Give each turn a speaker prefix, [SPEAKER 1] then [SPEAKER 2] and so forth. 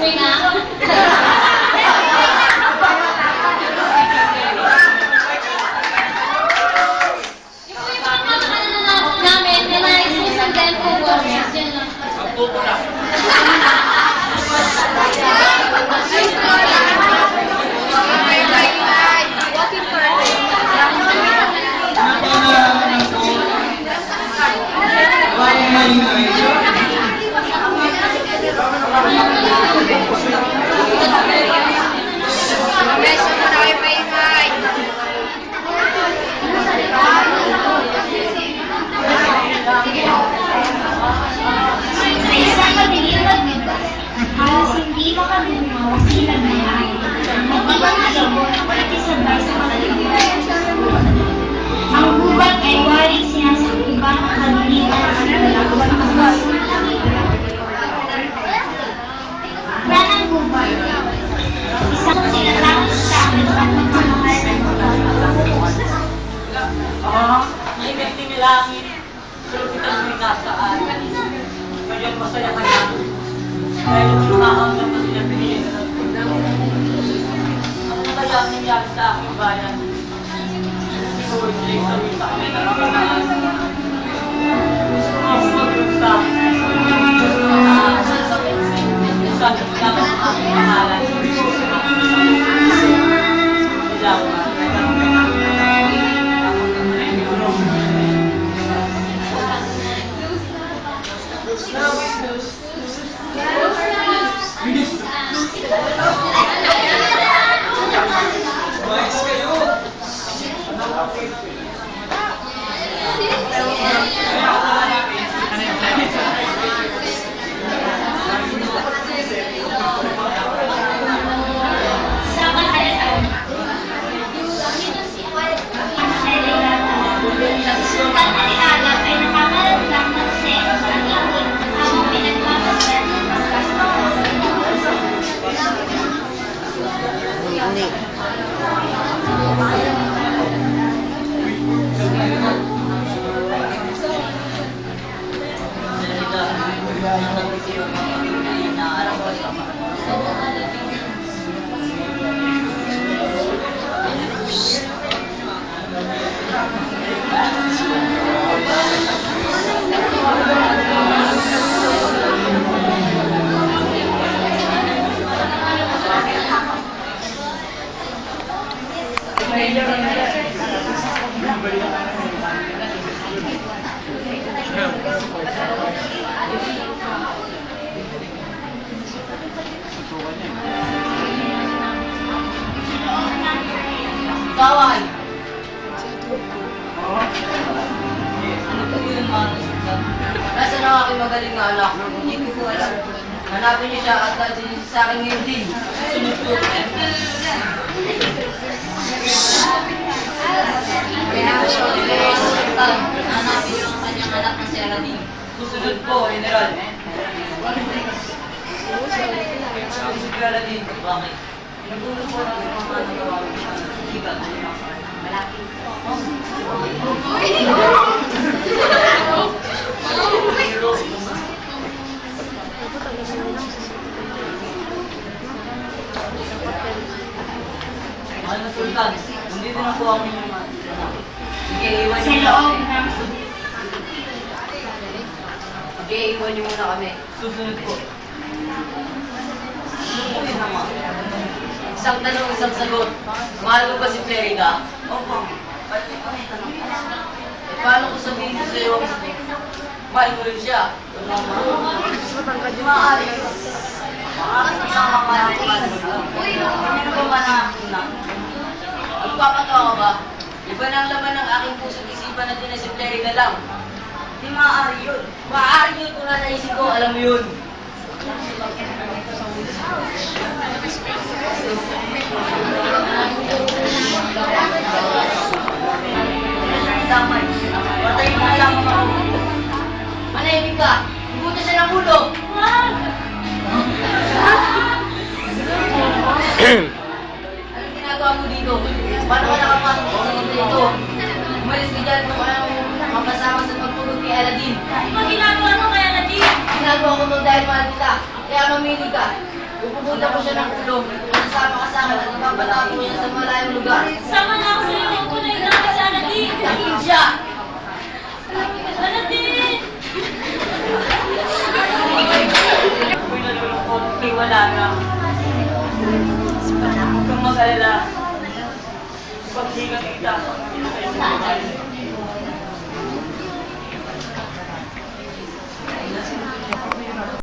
[SPEAKER 1] Free na? Namin, may mga exclusive din po workers. Yan lang.
[SPEAKER 2] Magtuto na.
[SPEAKER 1] Walking party.
[SPEAKER 3] Sa isang madilim na bida, halos hindi makagumawa sila na yan. Nagibang alabot ang pakikisabay sa kalalimutan. Ang gubat ay waring sinasakipan ang kalulitan at kalagawan. Ranang gubat, isang sinatapos sa amin at magmamahal ng gubat.
[SPEAKER 2] May ibig nilangin. Pero kita mo nasaan. Ngayon masaya ka na. Dahil lumakang na pati na pinili na ang kaya nangyari sa aking bayan. Sinuwag sila yung sabi sa akin na nakanaan. Gusto mo ako maglusa. Sana dapat ang aking pangalan. Kawan! Ano po yun mga nasa na aking magaling na anak? Hindi ko po alam. Hanapin niyo siya at dadin niyo sa akin ngayon din. Sunod po. Hanapin niyo ang kanyang anak na si Aladin. Susunod po, General. Si Aladin, bakit? Nagulo po ng mga nagawa ko. Hindi ba? Malaki. Mahal na Sultan, nandito na po ang inyong mga. Sige, iwan niyo muna kami. Sige, iwan niyo muna kami. Susunod po. Susunod naman. Isang tanong, isang sagot. Mahal mo ba si Florida? Opo. Paano ko sabihin ko sa'yo ang mahal mo rin siya? Maaari. Kasama ka natin. Uy, ano ba manakuna? Magpapatawa ka ba? Iba na ang laman ng aking puso't isipan na din si Florida lang. Hindi maaari yun. Maaari yun kung naisip ko, alam mo yun. Damay. Patayin mo lang mga ulo. Manahimik ka. Ibuto siya ng ulo. Anong ginagawa mo dito? Paano ka nakapasok sa mundo ito? Umalis ka dyan kung ano mapasama sa pagtulog kay Aladin.
[SPEAKER 1] Ano ginagawa mo kay Aladin?
[SPEAKER 2] Ginagawa ko mo dahil mahal kita. Kaya mamili ka. Pupunta ko siya ng ulo. Kasama ka sa akin at ipapatago ko niya sa malayong lugar.
[SPEAKER 4] Sama na ako sa'yo. Ako na inakit sa Aladdin.
[SPEAKER 2] Nakin siya!
[SPEAKER 4] Aladdin! Ako'y nalulungkot. May wala na. Huwag kang mag-alala. Pag di nakita, hindi na tayo